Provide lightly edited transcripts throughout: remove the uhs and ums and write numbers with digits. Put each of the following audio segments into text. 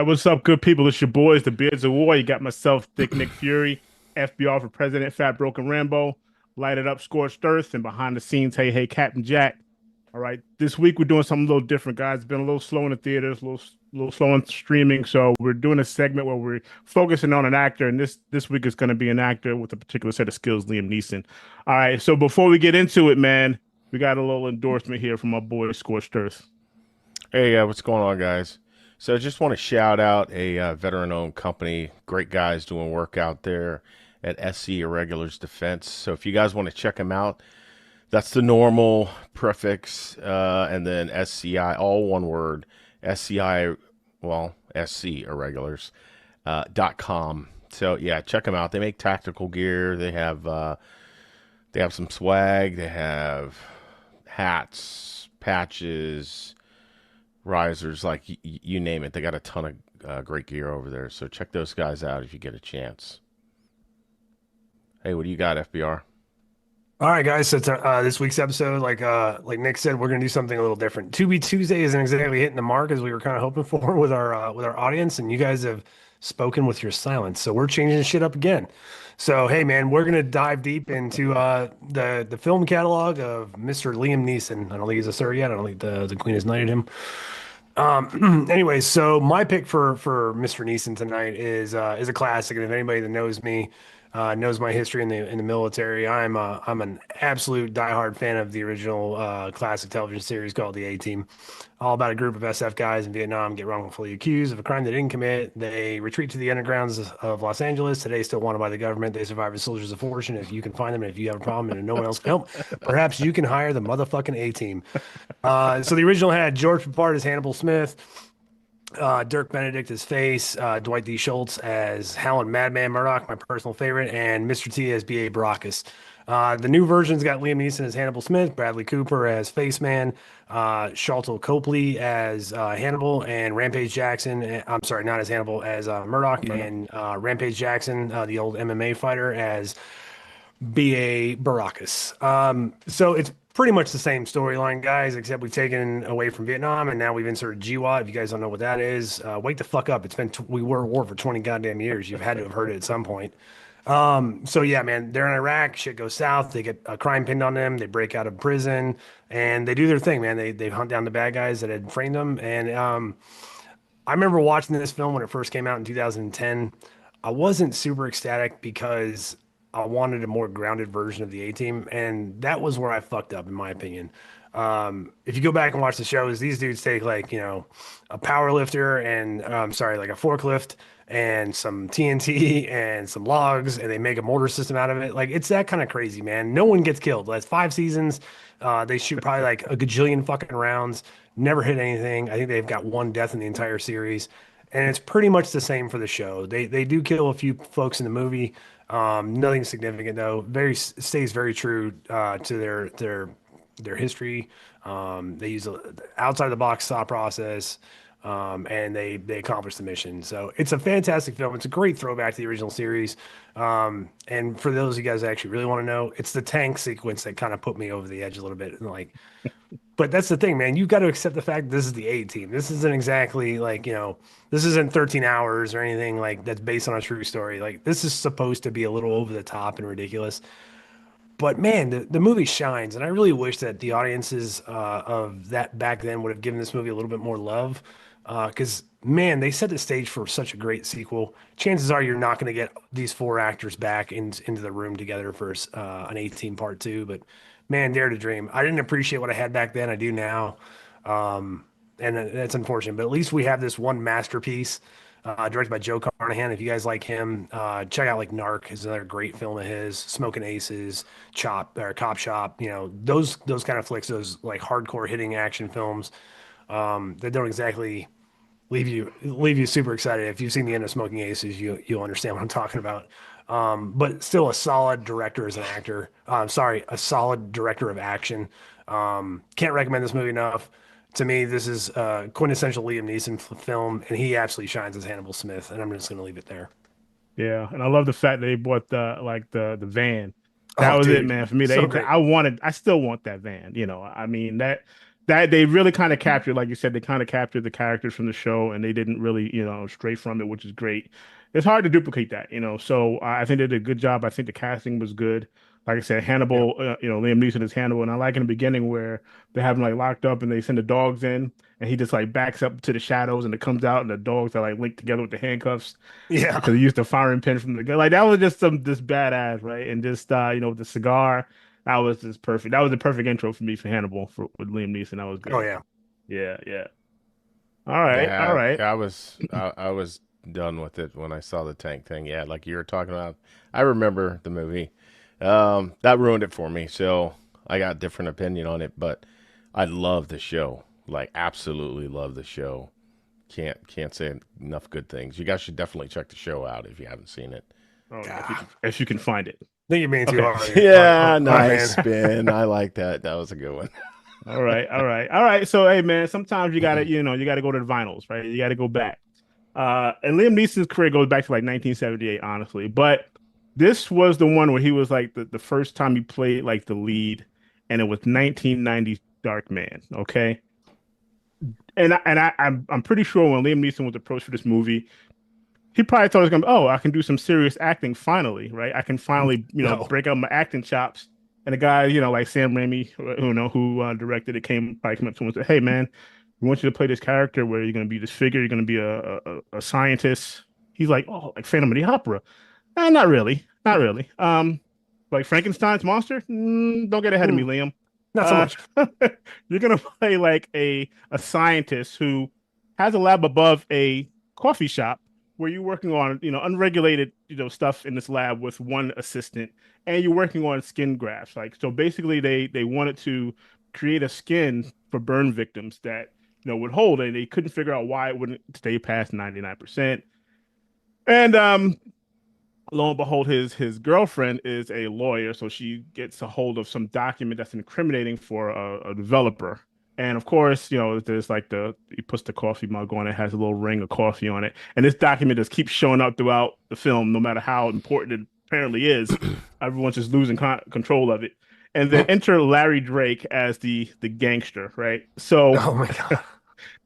What's up, good people? It's your boys, the Beards of War. You got myself, Thick Nick Fury, FBR for President, Fat Broken Rambo, Light It Up, Scorched Earth, and behind the scenes, hey, Captain Jack. All right, this week we're doing something a little different, guys. It's been a little slow in the theaters, a little slow in streaming. So we're doing a segment where we're focusing on an actor, and this week is going to be an actor with a particular set of skills, Liam Neeson. All right, so before we get into it, man, we got a little endorsement here from our boy Scorched Earth. Hey, what's going on, guys? So, I just want to shout out a veteran-owned company. Great guys doing work out there at SC Irregulars Defense. So, if you guys want to check them out, that's the normal prefix, and then SCI, all one word. SCI, well, SC Irregulars .com. So, yeah, check them out. They make tactical gear. They have some swag. They have hats, patches, risers, like you name it. They got a ton of great gear over there. So check those guys out if you get a chance. Hey, what do you got, FBR? All right, guys. So this week's episode, like Nick said, we're gonna do something a little different. To be Tuesday isn't exactly hitting the mark as we were kind of hoping for with our audience, and you guys have spoken with your silence. So we're changing shit up again. So hey, man, we're gonna dive deep into the film catalog of Mr. Liam Neeson. I don't think he's a sir yet. I don't think the Queen has knighted him. Anyway, so my pick for Mr. Neeson tonight is a classic, and if anybody that knows me knows my history in the military, I'm an absolute diehard fan of the original classic television series called The A Team. All about a group of SF guys in Vietnam get wrongfully accused of a crime they didn't commit. They retreat to the undergrounds of Los Angeles. Today, still wanted by the government. They survive as soldiers of fortune. If you can find them, and if you have a problem and no one else can help, perhaps you can hire the motherfucking A Team. So the original had George Papard as Hannibal Smith, Dirk Benedict as Face, Dwight D. Schultz as Howlin' Madman Murdoch, my personal favorite, and Mr. T as B.A. Baracus. The new version's got Liam Neeson as Hannibal Smith, Bradley Cooper as Face Man, Sharlto Copley as Hannibal, and Rampage Jackson. I'm sorry, not as Hannibal, as Murdoch, Murdoch. and Rampage Jackson, the old MMA fighter, as B.A. Baracus. So it's pretty much the same storyline, guys, except we've taken away from Vietnam and now we've inserted GWAT. If you guys don't know what that is, wake the fuck up. It's been we were at war for 20 goddamn years. You've had to have heard it at some point. So yeah, man, they're in Iraq. Shit goes south. They get a crime pinned on them. They break out of prison and they do their thing, man. They hunt down the bad guys that had framed them. And I remember watching this film when it first came out in 2010. I wasn't super ecstatic because I wanted a more grounded version of the A Team, and that was where I fucked up, in my opinion. If you go back and watch the shows, these dudes take like a power lifter and sorry, like a forklift and some TNT and some logs, and they make a mortar system out of it. Like it's that kind of crazy, man. No one gets killed. That's 5 seasons. They shoot probably like a gajillion fucking rounds. Never hit anything. I think they've got one death in the entire series, and it's pretty much the same for the show. They do kill a few folks in the movie. Nothing significant though. Stays very true to their history. They use a outside the box thought process, and they accomplish the mission. So it's a fantastic film. It's a great throwback to the original series. And for those of you guys that actually really want to know, it's the tank sequence that kind of put me over the edge a little bit. And like, but that's the thing, man. You've got to accept the fact that this is the A Team. This isn't exactly like, this isn't 13 hours or anything like that's based on a true story. Like, this is supposed to be a little over the top and ridiculous. But man, the movie shines. And I really wish that the audiences of that back then would have given this movie a little bit more love. Because, man, they set the stage for such a great sequel. Chances are you're not going to get these four actors back into the room together for an 18 part two. But man, dare to dream. I didn't appreciate what I had back then. I do now. And that's unfortunate. But at least we have this one masterpiece directed by Joe Carnahan. If you guys like him, check out like Narc is another great film of his. Smoking Aces, Chop or Cop Shop. Those kind of flicks, those like hardcore hitting action films that don't exactly leave you super excited. If you've seen the end of Smoking Aces, you'll understand what I'm talking about. But still a solid director as an actor. Sorry, a solid director of action. Can't recommend this movie enough. To me, this is quintessential Liam Neeson film, and he absolutely shines as Hannibal Smith. And I'm just going to leave it there. Yeah, and I love the fact that they bought the van. That Oh, was it, dude, man. For me, so great. I still want that van. I mean that they really kind of captured, like you said, they kind of captured the characters from the show, and they didn't really, stray from it, which is great. It's hard to duplicate that, So I think they did a good job. I think the casting was good. Like I said, Yeah. Hannibal, Liam Neeson is Hannibal, and I like in the beginning where they have him like locked up and they send the dogs in, and he just like backs up to the shadows, and it comes out, and the dogs are like linked together with the handcuffs Yeah. because he used the firing pin from the gun. Like that was just some just badass, right? And just the cigar. That was just perfect. That was the perfect intro for me for Hannibal with Liam Neeson. That was Oh good. yeah. Yeah, yeah. All right, all Yeah, right. I was done with it when I saw the tank thing. Yeah, like you were talking about. I remember the movie. That ruined it for me. So I got a different opinion on it, but I love the show. Like absolutely love the show. Can't say enough good things. You guys should definitely check the show out if you haven't seen it. Oh yeah, God. if you can find it. I think you're being too Okay. hard Yeah, on it, nice man. spin. I like that. That was a good one. All right, all right, all right. So hey man, sometimes you gotta go to the vinyls, right? You gotta go back. And Liam Neeson's career goes back to like 1978, honestly. But this was the one where he was like the first time he played like the lead, and it was 1990's Dark Man. Okay. I'm pretty sure when Liam Neeson was approached for this movie, he probably thought it was gonna be, oh, I can do some serious acting finally, right? I can finally, No. break out my acting chops. And the guy, like Sam Raimi, who directed it, came up to him and said, "Hey, man, we want you to play this character where you're gonna be this figure. You're gonna be a scientist." He's like, "Oh, like Phantom of the Opera." Not really, not really. Like Frankenstein's monster. Don't get ahead of me, Mm, Liam. not so Uh, much. you're gonna play like a scientist who has a lab above a coffee shop where you're working on unregulated stuff in this lab with one assistant, and you're working on skin grafts. Like so, basically, they wanted to create a skin for burn victims that would hold, and they couldn't figure out why it wouldn't stay past 99%. And lo and behold, his girlfriend is a lawyer, so she gets a hold of some document that's incriminating for a developer. And of course, there's like he puts the coffee mug on it, has a little ring of coffee on it, and this document just keeps showing up throughout the film, no matter how important it apparently is. Everyone's just losing control of it. And then enter Larry Drake as the gangster, right? So Oh my God.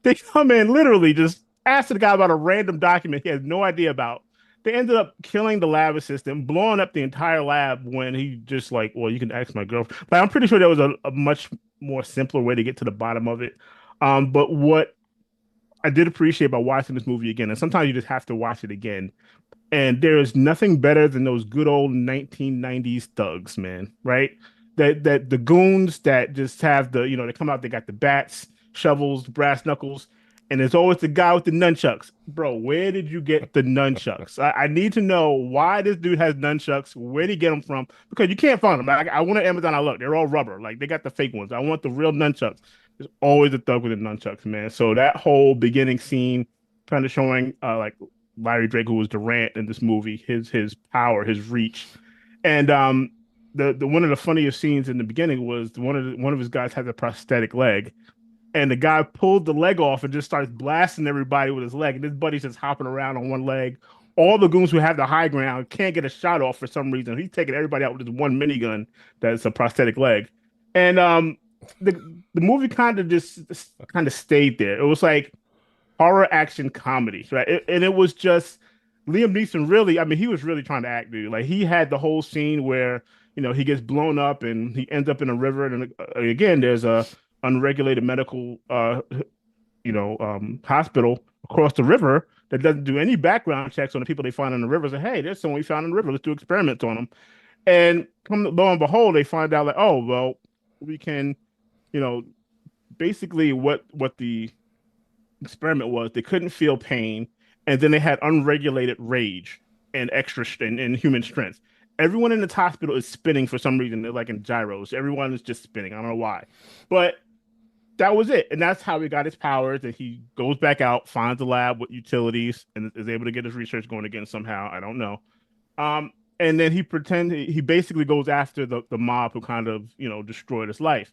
they come in literally just asking the guy about a random document he has no idea about. They ended up killing the lab assistant, blowing up the entire lab when he just like, well, you can ask my girlfriend. But I'm pretty sure there was a much more simpler way to get to the bottom of it. But what I did appreciate about watching this movie again, and sometimes you just have to watch it again, and there is nothing better than those good old 1990s thugs, man, right? That the goons that just have they come out, they got the bats, shovels, brass knuckles, and there's always the guy with the nunchucks. Bro, where did you get the nunchucks? I need to know why this dude has nunchucks. Where did he get them from? Because you can't find them. I went to Amazon, I looked, they're all rubber. Like they got the fake ones. I want the real nunchucks. There's always a thug with the nunchucks, man. So that whole beginning scene kind of showing like Larry Drake, who was Durant in this movie, his power, his reach, and the one of the funniest scenes in the beginning was one of his guys has a prosthetic leg, and the guy pulled the leg off and just starts blasting everybody with his leg, and his buddy's just hopping around on one leg. All the goons who have the high ground can't get a shot off for some reason. He's taking everybody out with this one minigun that's a prosthetic leg, and the the movie kind of stayed there. It was like horror action comedy, right? And it was just Liam Neeson really, I mean, he was really trying to act, dude. Like he had the whole scene where, he gets blown up and he ends up in a river. And again, there's a unregulated medical, hospital across the river that doesn't do any background checks on the people they find in the river. Say, hey, there's someone we found in the river. Let's do experiments on them. And lo and behold, they find out like, oh, well, we can, you know, basically what the experiment was they couldn't feel pain, and then they had unregulated rage and and human strength. Everyone in this hospital is spinning for some reason. They're like in gyros. Everyone is just spinning. I don't know why, but that was it, and that's how he got his powers. And he goes back out, finds a lab with utilities, and is able to get his research going again somehow. I don't know. Um, and then he basically goes after the mob who kind of destroyed his life.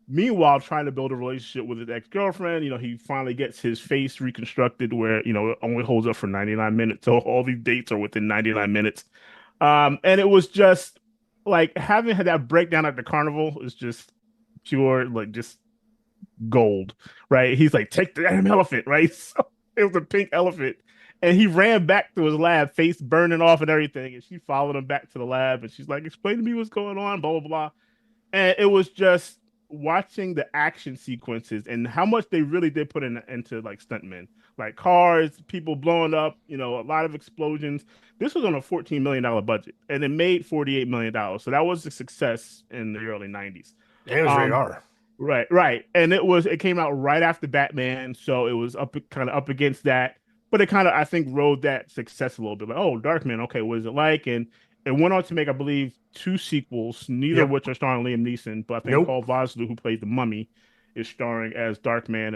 Meanwhile, trying to build a relationship with his ex girlfriend, he finally gets his face reconstructed where it only holds up for 99 minutes. So all these dates are within 99 minutes. And it was just like having that breakdown at the carnival is just pure like just gold, right? He's like, take the damn elephant, right? So it was a pink elephant. And he ran back to his lab, face burning off and everything. And she followed him back to the lab and she's like, explain to me what's going on, blah, blah, blah. And it was just watching the action sequences and how much they really did put into like stuntmen, like cars, people blowing up, a lot of explosions. This was on a $14 million budget and it made $48 million. So that was a success in the early 90s. It was rated Um, R. Right, right. And it came out right after Batman, so it was up kind of up against that. But it kind of I think rode that success a little bit. Like, oh, Darkman, okay, what is it like? And it went on to make, I believe, two sequels, neither of Yep. which are starring Liam Neeson, but I think Nope. Paul Vosloo, who played the Mummy, is starring as Darkman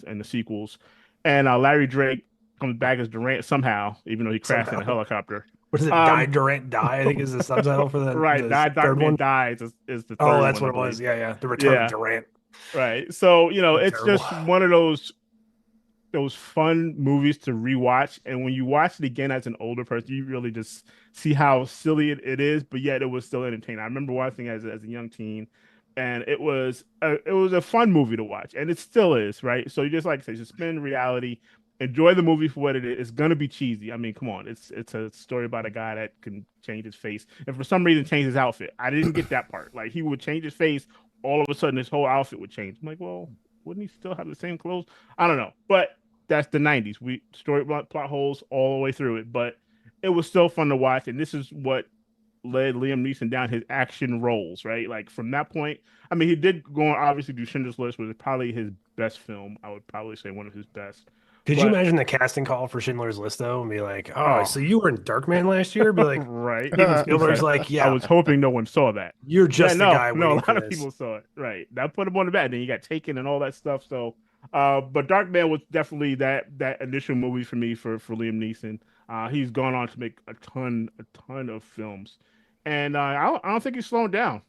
in the sequels. And Larry Drake comes back as Durant somehow, even though he crashed in a Somehow. helicopter. What is it? Die Um, Durant Die, I think is the subtitle for right, the third Darkman one. Dies is the Oh, third that's one, I what it was. believe. Yeah, yeah. The Return of Yeah. Durant. Right. So, it's Terrible. just one of those fun movies to rewatch. And when you watch it again as an older person, you really just see how silly it is, but yet it was still entertaining. I remember watching it as a young teen, and it was a fun movie to watch, and it still is, right? So you just like I say, suspend reality, enjoy the movie for what it is. It's gonna be cheesy. I mean, come on, it's a story about a guy that can change his face, and for some reason change his outfit. I didn't get that part. Like he would change his face, all of a sudden his whole outfit would change. I'm like, well, wouldn't he still have the same clothes? I don't know, but that's the 90s. We story plot holes all the way through it, but it was still fun to watch. And this is what led Liam Neeson down his action roles, right? Like from that point, I mean, he did go on obviously do Schindler's List, which is probably his best film. I would probably say one of his best. Could you But imagine the casting call for Schindler's List though, and be like, "Oh, oh, so you were in Darkman last year?" Be like, right. even He's Spielberg's like, like, I "Yeah, was hoping no one saw that. you're Yeah, just the no, guy no, a waiting for lot of this." people saw it. Right. That put him on the back. Then you got Taken and all that stuff. So but Darkman was definitely that initial movie for me for Liam Neeson. He's gone on to make a ton of films. And I don't think he's slowing down.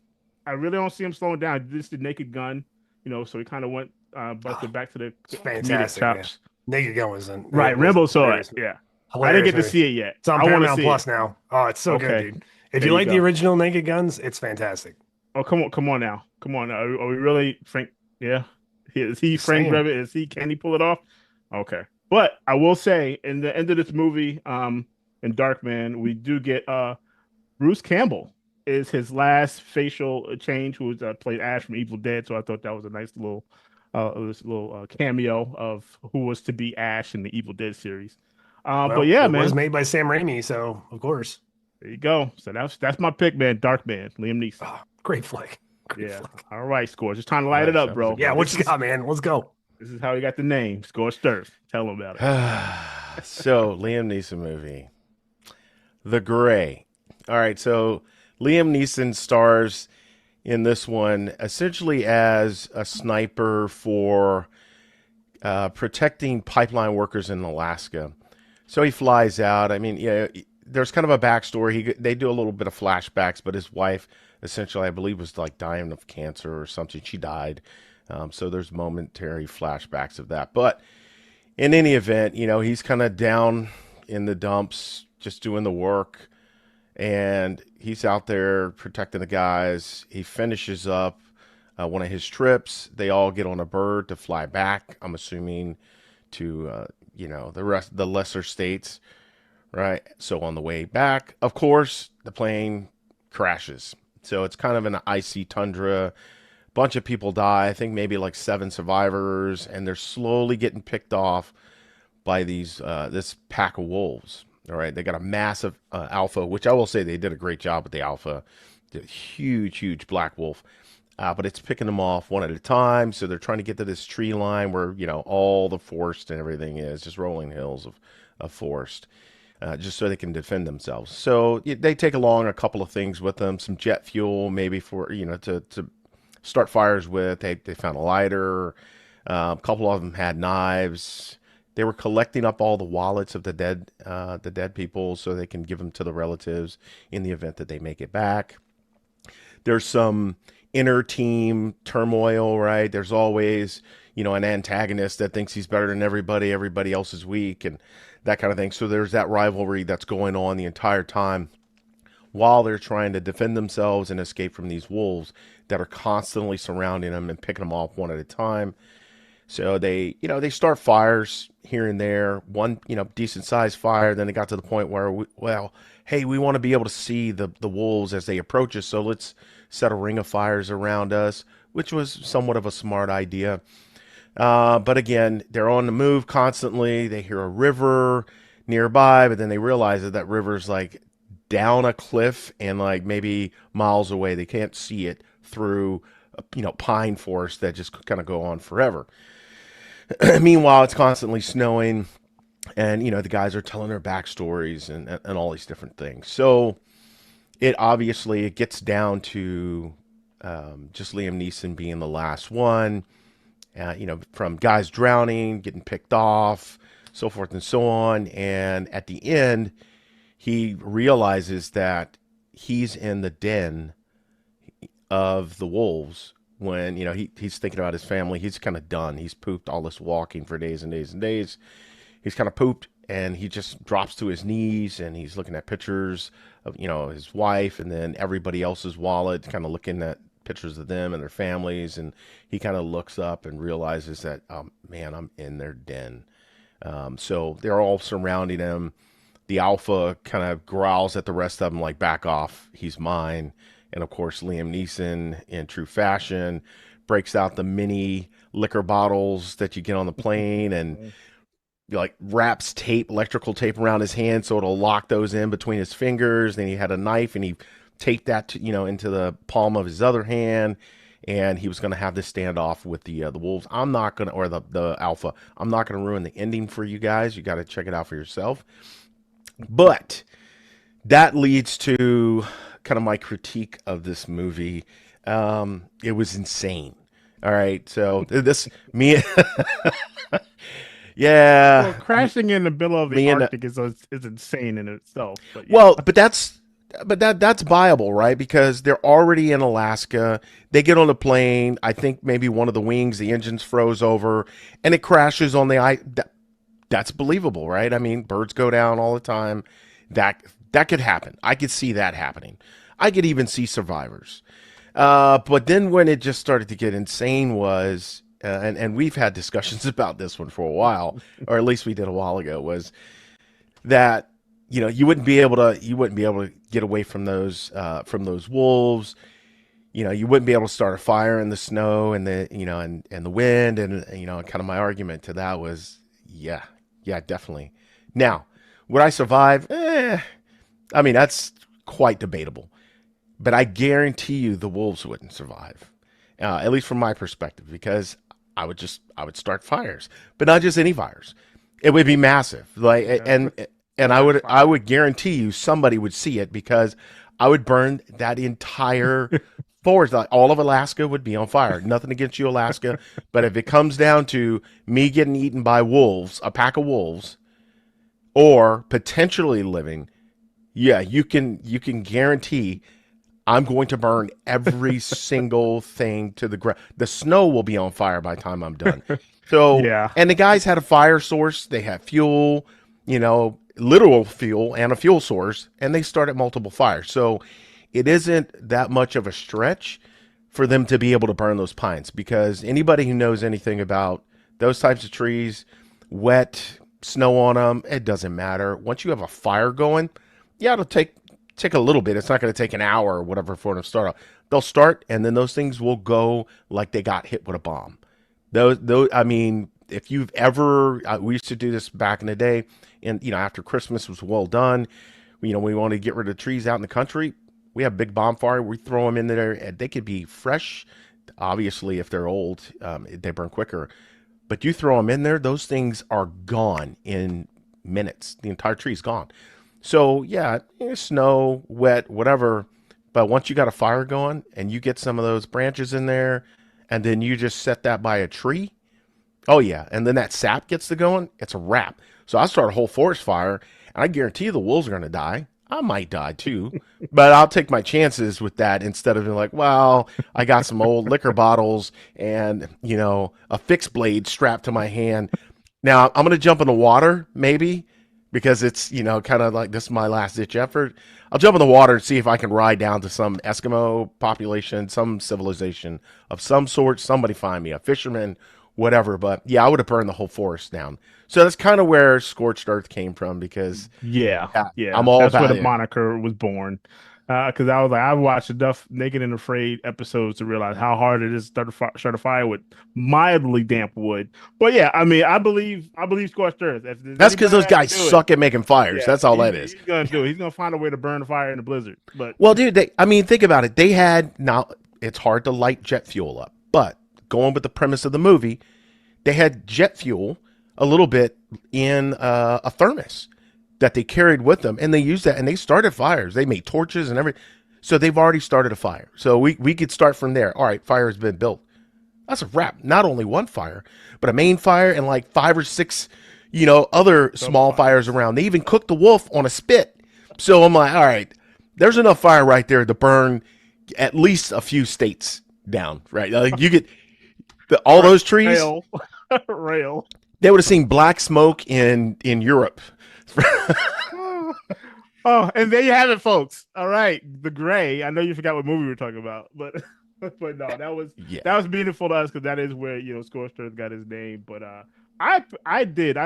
I really don't see him slowing down. This is the Naked Gun, so he kind of went Oh, busted back to the it's comedic fantastic, man. chops. Naked Gun was an, it Right, was Rambo saw it. hilarious, Yeah. I didn't hilarious get to movie. see it yet. It's on I want to Paramount see it. Plus now. Oh, it's so good, Okay. dude. If There you you like the go. original Naked Guns, it's fantastic. Oh, come on now. Come on now. Are we really Frank? Yeah. Is he Just Frank saying. Drebin? Can he pull it off? Okay. But I will say in the end of this movie, in Darkman, we do get Bruce Campbell is his last facial change, who was played Ash from Evil Dead. So I thought that was a nice little cameo of who was to be Ash in the Evil Dead series. But Well, yeah, it was man, made by Sam Raimi, so of course. there you go. So that's my pick, man. Darkman, Liam Neeson. Oh, great flick. Great Yeah. flick. All right, Scores. Just trying to light it Nice. up, That was a bro. good Yeah, one. what you got, man? Let's go. This is how he got the name. Score Sturf. Tell him about it. So, Liam Neeson movie, The Gray. All right, so Liam Neeson stars in this one essentially as a sniper for protecting pipeline workers in Alaska. So he flies out. I mean, yeah, there's kind of a backstory. They do a little bit of flashbacks, but his wife, essentially, I believe, was like dying of cancer or something. She died. So there's momentary flashbacks of that. But in any event, he's kind of down in the dumps, just doing the work. And he's out there protecting the guys. He finishes up one of his trips. They all get on a bird to fly back, I'm assuming, to, the lesser states, right? So on the way back, of course, the plane crashes. So it's kind of an icy tundra. Bunch of people die. I think maybe like 7 survivors, and they're slowly getting picked off by this pack of wolves. All right, they got a massive alpha, which I will say they did a great job with the alpha. The huge black wolf, but it's picking them off one at a time. So they're trying to get to this tree line where all the forest and everything is just rolling hills of forest, just so they can defend themselves. So they take along a couple of things with them, some jet fuel, maybe for to start fires with. They found a lighter. A couple of them had knives. They were collecting up all the wallets of the dead people, so they can give them to the relatives in the event that they make it back. There's some inner team turmoil, right? There's always, an antagonist that thinks he's better than everybody. Everybody else is weak and that kind of thing. So there's that rivalry that's going on the entire time while they're trying to defend themselves and escape from these wolves that are constantly surrounding them and picking them off one at a time. So they start fires here and there, one, decent sized fire. Then it got to the point where, hey, we want to be able to see the wolves as they approach us. So let's set a ring of fires around us, which was somewhat of a smart idea. But again, they're on the move constantly. They hear a river nearby, but then they realize that river's like down a cliff and like maybe miles away. They can't see it through, pine forest that just kind of go on forever. Meanwhile, it's constantly snowing, and the guys are telling their backstories and all these different things. So it gets down to just Liam Neeson being the last one. From guys drowning, getting picked off, so forth and so on. And at the end, he realizes that he's in the den of the wolves when, he's thinking about his family. He's kind of done. He's pooped all this walking for days and days and days. He's kind of pooped, and he just drops to his knees, and he's looking at pictures of, his wife and then everybody else's wallet, kind of looking at pictures of them and their families, and he kind of looks up and realizes that, oh man, I'm in their den. So they're all surrounding him. The alpha kind of growls at the rest of them like, back off, he's mine. And of course, Liam Neeson, in true fashion, breaks out the mini liquor bottles that you get on the plane and like wraps electrical tape around his hand so it'll lock those in between his fingers. Then he had a knife and he taped that to, into the palm of his other hand, and he was going to have this standoff with the wolves. I'm not going to, or the alpha. I'm not going to ruin the ending for you guys. You got to check it out for yourself. But that leads to kind of my critique of this movie. It was insane. All right, so yeah. Well, crashing in the middle of the Arctic is insane in itself. But yeah. Well, but that's viable, right? Because they're already in Alaska. They get on the plane. I think maybe one of the wings, the engine's froze over, and it crashes on the ice. That's believable, right? I mean, birds go down all the time. That could happen. I could see that happening. I could even see survivors. But then when it just started to get insane was, and we've had discussions about this one for a while, or at least we did a while ago, was that you wouldn't be able to get away from those wolves. You wouldn't be able to start a fire in the snow and the and the wind, and kind of my argument to that was yeah, definitely. Now, would I survive? I mean, that's quite debatable. But I guarantee you the wolves wouldn't survive, at least from my perspective, because I would start fires, but not just any fires. It would be massive, and I would guarantee you somebody would see it, because I would burn that entire forest. Like, all of Alaska would be on fire. Nothing against you, Alaska, but if it comes down to me getting eaten by wolves, a pack of wolves, or potentially living, yeah, you can guarantee I'm going to burn every single thing to the ground. The snow will be on fire by the time I'm done. So, yeah. And the guys had a fire source. They had fuel, literal fuel and a fuel source, and they started multiple fires. So it isn't that much of a stretch for them to be able to burn those pines, because anybody who knows anything about those types of trees, wet, snow on them, it doesn't matter. Once you have a fire going, yeah, it'll take a little bit. It's not going to take an hour or whatever for them to start. They'll start, and then those things will go like they got hit with a bomb. Those. I mean, if you've ever, we used to do this back in the day, and after Christmas was well done, we wanted to get rid of the trees out in the country. We have big bonfire. We throw them in there, and they could be fresh. Obviously, if they're old, they burn quicker. But you throw them in there, those things are gone in minutes. The entire tree's gone. So yeah, snow, wet, whatever. But once you got a fire going and you get some of those branches in there, and then you just set that by a tree, oh yeah, and then that sap gets to going, it's a wrap. So I start a whole forest fire, and I guarantee you the wolves are going to die. I might die too, but I'll take my chances with that instead of being like, well, I got some old liquor bottles and, a fixed blade strapped to my hand. Now I'm going to jump in the water maybe, because it's, kind of like this is my last ditch effort. I'll jump in the water and see if I can ride down to some Eskimo population, some civilization of some sort. Somebody find me a fisherman, whatever. But yeah, I would have burned the whole forest down. So that's kind of where Scorched Earth came from because Yeah, yeah, I'm yeah, all that's where about the it. moniker was born. Because I was like, I've watched enough Naked and Afraid episodes to realize how hard it is to start a fire with mildly damp wood. But yeah, I mean, I believe Scorched Earth. If there's That's because anybody those that can guys do it, suck at making fires. yeah, That's all that is. he's gonna do it. He's gonna find a way to burn the fire in the blizzard. But Well, dude, I mean, think about it. They had now. It's hard to light jet fuel up, but going with the premise of the movie, they had jet fuel a little bit in a thermos that they carried with them, and they used that, and they started fires. They made torches and everything. So they've already started a fire. So we could start from there. All right, fire has been built. That's a wrap. Not only one fire, but a main fire and like 5 or 6, other small fires fires. around. They even cooked the wolf on a spit. So I'm like, all right, there's enough fire right there to burn at least a few states down, right? Like you get all those trees. Rail, rail. They would have seen black smoke in Europe. Oh, and there you have it, folks. All right, The Gray. I know you forgot what movie we were talking about, but but no, that was Yeah. that was meaningful to us because that is where Scorched Earth got his name. But I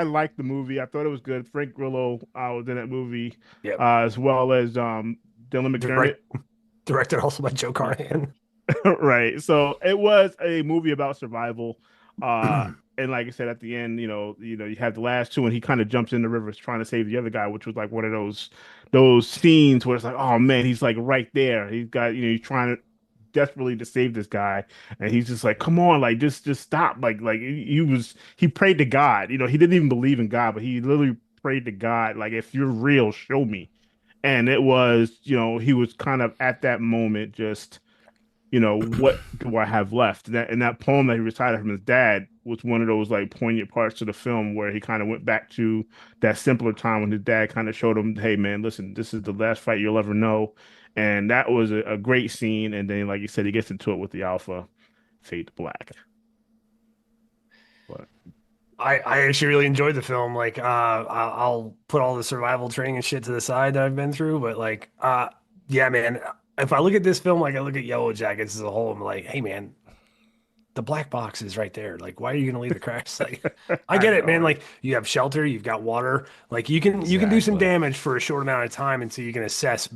liked the movie. I thought it was good. Frank Grillo was in that movie, Yep. as well as Dylan McDermott. Directed also by Joe Carnahan. Right. So it was a movie about survival. And like I said at the end, you have the last two, and he kind of jumps in the river trying to save the other guy, which was like one of those scenes where it's like, oh man, he's like right there. He's got, he's trying to desperately to save this guy, and he's just like, come on, like just stop. Like he prayed to God. He didn't even believe in God, but he literally prayed to God, like, if you're real, show me. And it was, he was kind of at that moment just what do I have left? And that poem that he recited from his dad was one of those like poignant parts of the film where he kind of went back to that simpler time when his dad kind of showed him, hey man, listen, this is the last fight you'll ever know. And that was a great scene. And then, like you said, he gets into it with the alpha, fade to black. But I actually really enjoyed the film. Like, I'll put all the survival training and shit to the side that I've been through, but like, yeah, man. If I look at this film, like I look at Yellow Jackets as a whole, I'm like, hey, man, the black box is right there. Like, why are you gonna leave the cracks? Like, I get it, man. Like, you have shelter, you've got water. Like, you can do some Exactly. damage for a short amount of time until you can assess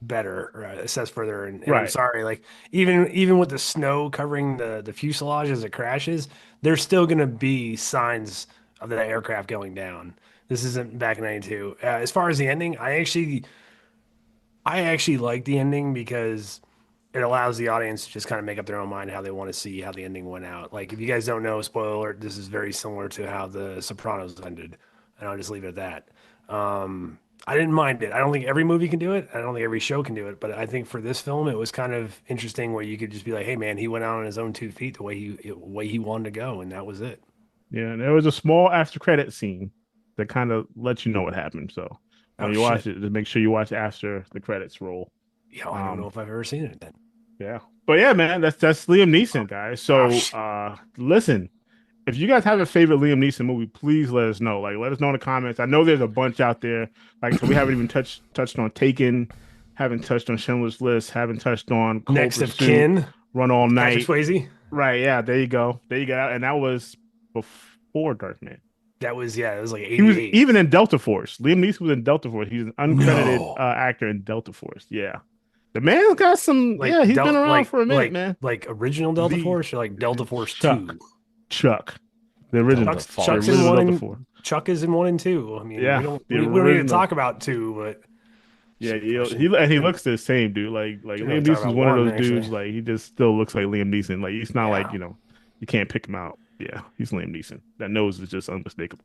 better or assess further. And I'm right. sorry, like even with the snow covering the fuselage as it crashes, there's still gonna be signs of the aircraft going down. This isn't back in '92. As far as the ending, I actually like the ending because it allows the audience to just kind of make up their own mind how they want to see how the ending went out. Like, if you guys don't know, spoiler alert, this is very similar to how The Sopranos ended, and I'll just leave it at that. I didn't mind it. I don't think every movie can do it. I don't think every show can do it, but I think for this film, it was kind of interesting where you could just be like, "Hey, man, he went out on his own 2 feet the way he wanted to go, and that was it." Yeah, and there was a small after credit scene that kind of lets you know what happened. So when Oh you shit! watch it, just make sure you watch after the credits roll. Yeah, I don't know Um, if I've ever seen it then. yeah. But yeah, man, that's Liam Neeson, guys. Oh, So listen, if you guys have a favorite Liam Neeson movie, please let us know. Like, let us know in the comments. I know there's a bunch out there. Like, so we haven't even touched on Taken, haven't touched on Schindler's List, haven't touched on Cold Next of Pursuit, Kin, Run All Patrick Night. Swayze. Right, yeah, there you go. There you go. And that was before Darkman. That was, yeah, it was like He was 88. even in Delta Force. Liam Neeson was in Delta Force. He's an uncredited No. actor in Delta Force. Yeah. The man's got some, Like yeah, he's been around for a minute, like man. like original Delta The Force or like Delta Force Chuck. 2. Chuck. The original. Delta Chuck's, Force. Chuck's The in original one Delta and Force. Chuck is in 1 and 2. I mean, Yeah, we the don't need to original. talk about 2, but Yeah, shit, he looks the same, dude. Like should really Liam talk Neeson's about one of 1 those dudes. actually. Like, he just still looks like Liam Neeson. Like, he's not like, Yeah. you can't pick him out. Yeah, he's Liam Neeson. That nose is just unmistakable.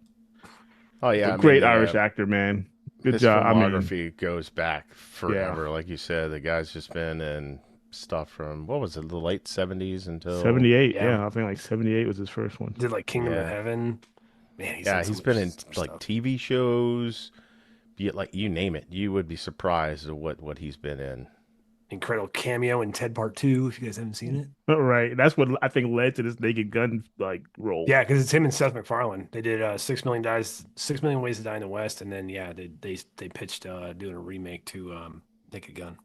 Oh yeah, A I great mean, Irish actor, man. Good his job. I mean, filmography goes back yeah, forever. Like you said, the guy's just been in stuff from what was it, the late '70s until 78. Yeah. Yeah, I think like 78 was his first one. Did like Kingdom of yeah, Heaven. Man, yeah. He's been in like stuff. TV shows, be it like you name it. You would be surprised at what he's been in. incredible cameo in Ted Part Two. If you guys haven't seen it, Right. That's what I think led to this Naked Gun like role. yeah, because it's him and Seth MacFarlane. They did 6 million Ways to Die in the West, and then yeah, they pitched doing a remake to Naked Gun.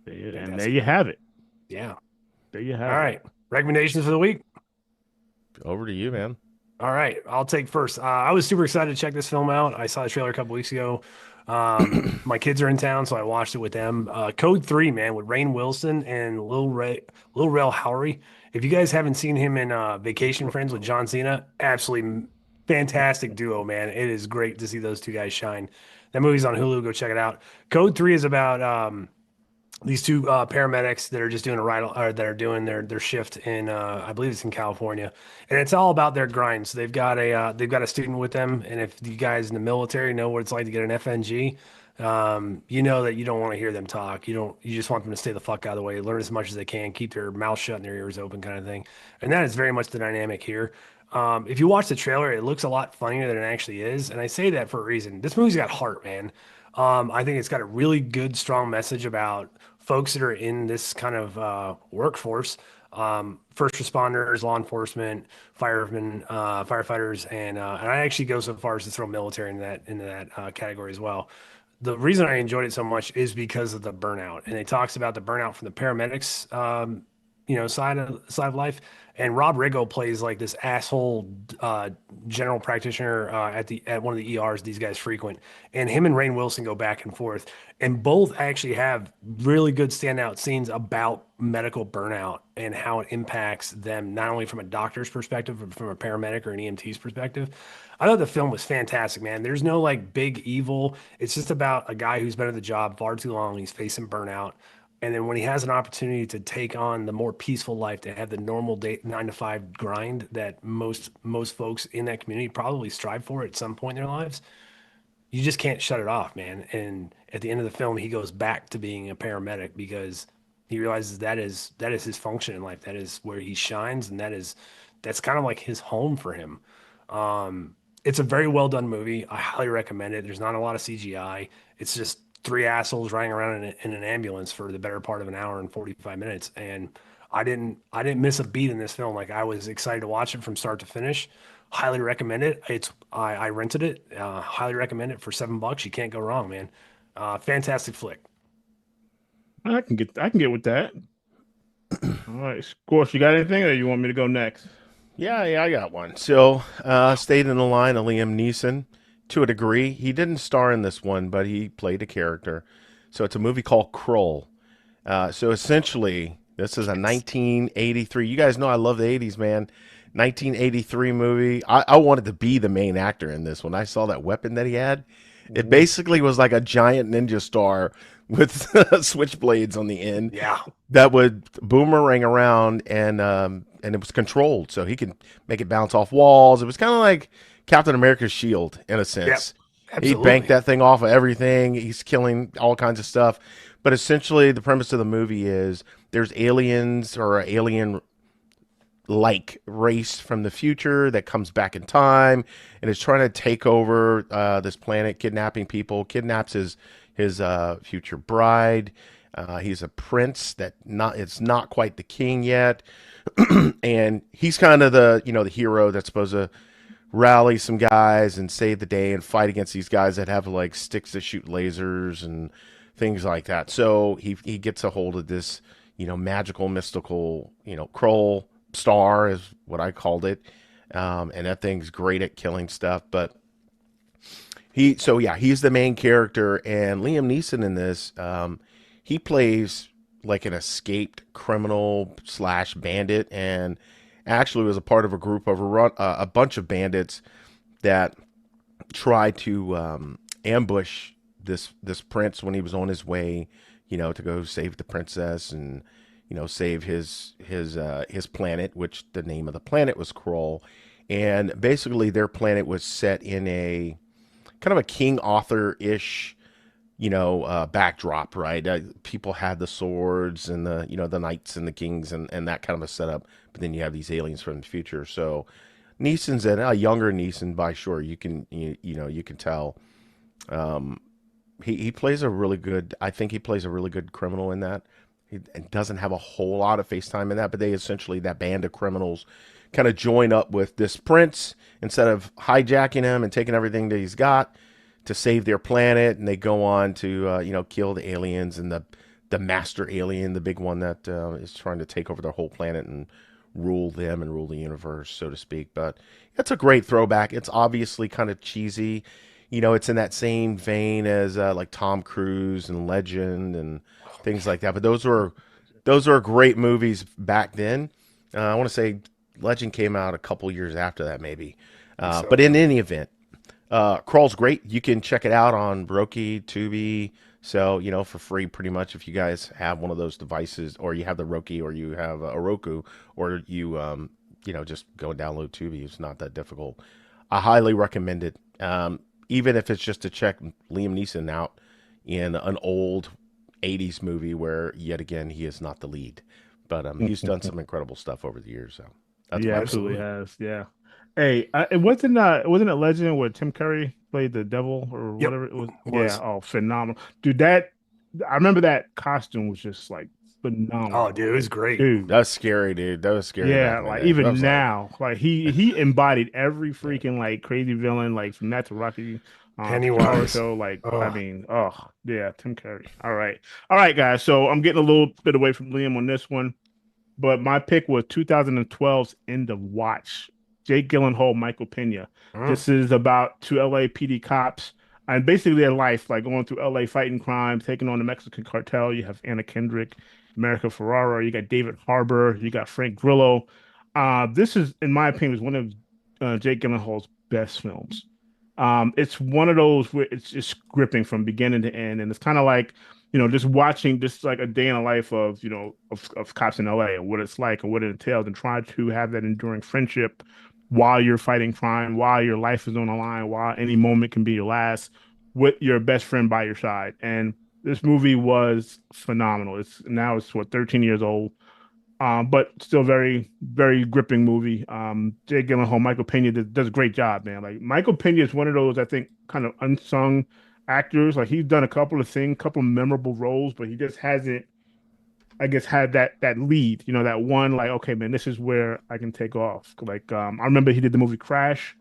And there you have it. Yeah. There you All have it. right. Recommendations for the week. Over to you, man. All right, I'll take first. I was super excited to check this film out. I saw the trailer a couple weeks ago. My kids are in town, so I watched it with them. Code 3, man, with Rainn Wilson and Lil Rel Howery. If you guys haven't seen him in Vacation Friends with John Cena, absolutely fantastic duo, man. It is great to see those two guys shine. That movie's on Hulu. Go check it out. Code 3 is about these two paramedics that are just doing a ride or that are doing their shift in I believe it's in California, and it's all about their grind. So they've got a student with them, and if you guys in the military know what it's like to get an FNG, you know that you don't want to hear them talk. You just want them to stay the fuck out of the way, learn as much as they can, keep their mouth shut and their ears open, kind of thing. And that is very much the dynamic here. If you watch the trailer, it looks a lot funnier than it actually is, and I say that for a reason. This movie's got heart, man. I think it's got a really good, strong message about folks that are in this kind of workforce, first responders, law enforcement, firemen, firefighters, and I actually go so far as to throw military into that category as well. The reason I enjoyed it so much is because of the burnout, and it talks about the burnout from the paramedics, side of life. And Rob Riggle plays like this asshole general practitioner at one of the ERs these guys frequent, and him and Rainn Wilson go back and forth, and both actually have really good standout scenes about medical burnout and how it impacts them, not only from a doctor's perspective, but from a paramedic or an EMT's perspective. I thought the film was fantastic, man. There's no like big evil. It's just about a guy who's been at the job far too long. He's facing burnout. And then when he has an opportunity to take on the more peaceful life, to have the normal day 9 to 5 grind that most folks in that community probably strive for at some point in their lives, you just can't shut it off, man. And at the end of the film, he goes back to being a paramedic because he realizes that is his function in life. That is where he shines, and that's kind of like his home for him. It's a very well done movie. I highly recommend it. There's not a lot of CGI. It's just three assholes riding around in an ambulance for the better part of an hour and 45 minutes. And I didn't miss a beat in this film. Like, I was excited to watch it from start to finish. Highly recommend it. I rented it. Highly recommend it for $7. You can't go wrong, man. Fantastic flick. I can get with that. All right, Scorch, you got anything, or you want me to go next? Yeah, I got one. So, stayed in the line of Liam Neeson to a degree. He didn't star in this one, but he played a character. So it's a movie called Krull. So essentially, this is a 1983. You guys know I love the 80s, man. 1983 movie. I wanted to be the main actor in this. When I saw that weapon that he had, it basically was like a giant ninja star with switchblades on the end. Yeah. That would boomerang around, and it was controlled, so he could make it bounce off walls. It was kind of like Captain America's shield in a sense. Yep, he banked that thing off of everything. He's killing all kinds of stuff. But essentially, the premise of the movie is there's aliens or an alien-like race from the future that comes back in time and is trying to take over this planet, kidnapping people. Kidnaps his future bride. He's a prince it's not quite the king yet, and he's kind of the hero that's supposed to rally some guys and save the day and fight against these guys that have like sticks that shoot lasers and things like that. So he gets a hold of this magical, mystical Krull star is what I called it, and that thing's great at killing stuff. But he's the main character, and Liam Neeson in this. He plays like an escaped criminal / bandit, and actually was a part of a group of a bunch of bandits that tried to ambush this prince when he was on his way, to go save the princess and save his planet, which the name of the planet was Krull. And basically their planet was set in a kind of a King Arthur-ish backdrop, right? People had the swords and the knights and the kings and that kind of a setup, but then you have these aliens from the future. So Neeson's a younger Neeson by sure. You can tell. he plays a really good. I think he plays a really good criminal in that. He doesn't have a whole lot of FaceTime in that, but they essentially that band of criminals kind of join up with this prince instead of hijacking him and taking everything that he's got to save their planet, and they go on to kill the aliens and the master alien, the big one that is trying to take over their whole planet and rule them and rule the universe, so to speak. But it's a great throwback. It's obviously kind of cheesy. It's in that same vein as like Tom Cruise and Legend and things like that. But those were great movies back then. I want to say Legend came out a couple years after that, maybe. But in any event, Crawl's great. You can check it out on Roku, Tubi. So, for free pretty much if you guys have one of those devices, or you have the Roku, or you have a Roku, or just go and download Tubi. It's not that difficult. I highly recommend it. Even if it's just to check Liam Neeson out in an old 80s movie where, yet again, he is not the lead. But he's done some incredible stuff over the years. So that's Yeah, my absolutely has. Yeah. Hey, it wasn't a Legend where Tim Curry played the devil or Yep, whatever it was. it Yeah. was. Oh, phenomenal, dude. That I remember that costume was just like Oh, phenomenal, dude, it was great. dude. That's scary, dude. That was scary back Yeah, in the like day. I even was like, now, like he embodied every freaking like crazy villain, like from that to Rocky, Horror Pennywise. Show. Like, I Oh, mean, oh yeah, Tim Curry. All right, guys. So I'm getting a little bit away from Liam on this one. But my pick was 2012's End of Watch. Jake Gyllenhaal, Michael Pena. mm, This is about two LAPD cops and basically their life, like going through LA fighting crime, taking on the Mexican cartel. You have Anna Kendrick, America Ferrara, you got David Harbour, you got Frank Grillo. This is, in my opinion, is one of Jake Gyllenhaal's best films. It's one of those where it's just gripping from beginning to end, and it's kind of like just watching just like a day in the life of of cops in LA and what it's like and what it entails, and try to have that enduring friendship while you're fighting crime, while your life is on the line, while any moment can be your last, with your best friend by your side. And this movie was phenomenal. It's what 13 years old, but still very, very gripping movie. Jake Gyllenhaal, Michael Pena does a great job, man. Like Michael Pena is one of those I think kind of unsung actors. Like he's done a couple of things, couple of memorable roles, but he just hasn't, I guess, had that lead. That one like, okay, man, this is where I can take off. Like I remember he did the movie Crash.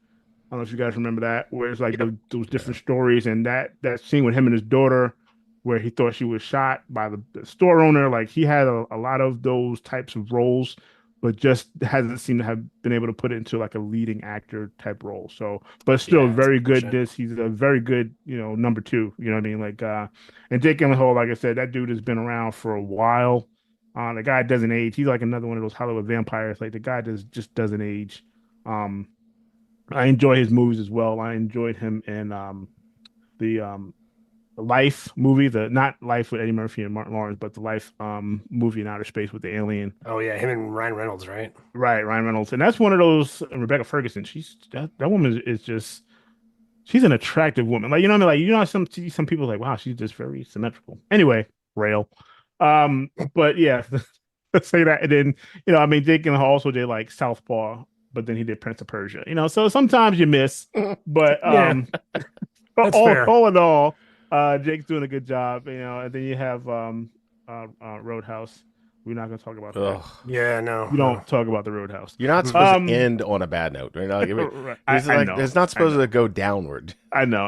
I don't know if you guys remember that, where it's like yep. those different stories, and that scene with him and his daughter, where he thought she was shot by the store owner. Like he had a lot of those types of roles, but just hasn't seemed to have been able to put it into like a leading actor type role. So, but still Yeah, it's very good. unfortunate. He's a very good, number two. You know what I mean? Like, and Jake Gyllenhaal, like I said, that dude has been around for a while. The guy doesn't age. He's like another one of those Hollywood vampires. Like the guy just doesn't age. Um, I enjoy his movies as well. I enjoyed him in the Life movie, the not Life with Eddie Murphy and Martin Lawrence, but the Life movie in outer space with the alien. Oh yeah, him and Ryan Reynolds, right? Right, Ryan Reynolds, and that's one of those. Rebecca Ferguson. That woman is just she's an attractive woman. Like what I mean. Like how some people are like, wow, she's just very symmetrical. Anyway, rail. But yeah, let's say that, and then I mean, Jake Gyllenhaal also did like Southpaw, but then he did Prince of Persia. So sometimes you miss, but Yeah, that's fair. all in all, Jake's doing a good job. And then you have Roadhouse. We're not going to talk about that. ugh. Yeah, no, We no. don't talk about the Roadhouse. You're not supposed to Um, end on a bad note, right? Like, right. it's I like know, it's not I supposed to know, go downward. I know.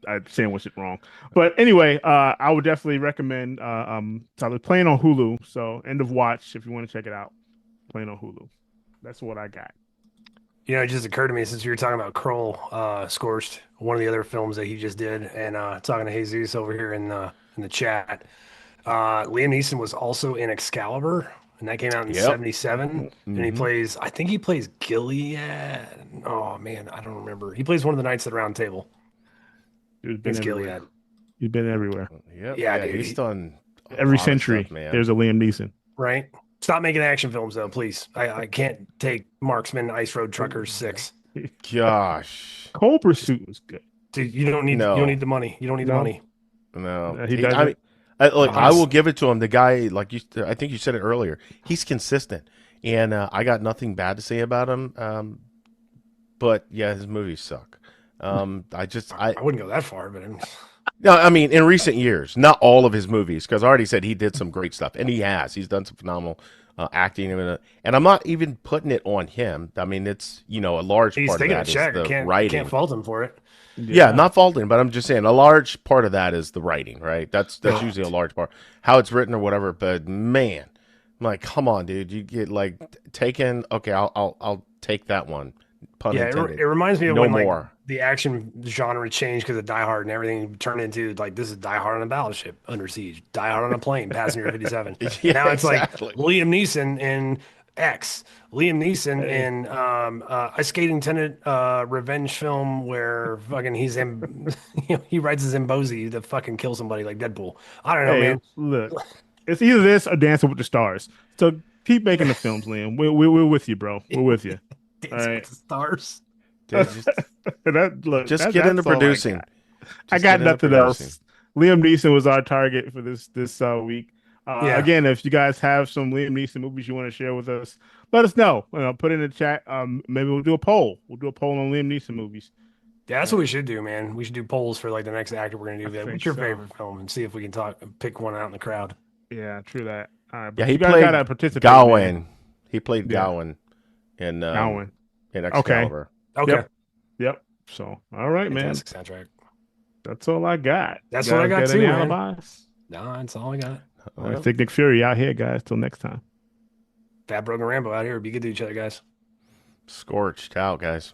I sandwiched it wrong. But anyway, I would definitely recommend. So they're playing on Hulu. So End of Watch if you want to check it out. Playing on Hulu. That's what I got. It just occurred to me since you were talking about Kroll, Scorched, one of the other films that he just did, and talking to Jesus over here in the chat. Liam Neeson was also in Excalibur, and that came out in Yep. '77. And Hmm. I think he plays Gilead. Oh man, I don't remember. He plays one of the Knights at the Round Table. He's I think been it's everywhere. Gilead. He's been everywhere. Yep. Yeah, Yeah, dude. he's done a Every lot of stuff, century, man. there's a Liam Neeson. Right? Stop making action films though, please. I can't take Marksman, Ice Road Truckers 6. Gosh, Cold Pursuit was good. Dude, you don't no, need the money. You don't need the No, money. no. he I doesn't. mean, look, I will Honest. give it to him. The guy, like you, I think you said it earlier. He's consistent, and I got nothing bad to say about him. But yeah, his movies suck. I just, I wouldn't go that far, but No, I mean in recent years, not all of his movies, because I already said he did some great stuff, and he has. He's done some phenomenal acting, and I'm not even putting it on him. I mean, it's a large He's part of taking a that is check. I the can't writing. fault him for it. Yeah, Yeah. not faulting, but I'm just saying a large part of that is the writing, right? That's usually a large part, how it's written or whatever. But man, I'm like, come on, dude, you get like taken. Okay, I'll take that one, pun Yeah, intended. it reminds me of No when like more. the action genre changed because of Die Hard and everything turned into like this is Die Hard on a battleship under siege, Die Hard on a plane, Passenger 57, and Yeah, now it's like exactly. Liam Neeson in X, Liam Neeson Hey, in Ice Skating Tenant revenge film where fucking he's him, he writes his Zimbozi to fucking kill somebody like Deadpool. I don't know, hey, man. look, it's either this or Dancing with the Stars. So keep making the films, Liam. We're with you, bro. We're with you. All Dancing with right. the Stars. Dude, just That get into that's all I producing. got. I Just got get into nothing producing. else. Liam Neeson was our target for this week. Yeah. Again, if you guys have some Liam Neeson movies you want to share with us, let us know. Put it in the chat. Maybe we'll do a poll. We'll do a poll on Liam Neeson movies. Yeah, that's All what we right. should do, man. We should do polls for like the next actor we're gonna I do. That. What's think your so. favorite film? And see if we can pick one out in the crowd. Yeah, true that. All right, Yeah, but he you guys played gotta participate, man. Gawain. He played Yeah, Gawain in Gowan. Okay. Excalibur. Okay, Yep. Yep. So, all right, man. fantastic soundtrack. That's all I got. You That's what I guys got got any too, man. alibis? No, that's all I got. All right, Thick Nick Fury out here, guys. Till next time. Fat Broken Rambo out here. Be good to each other, guys. Scorched out, guys.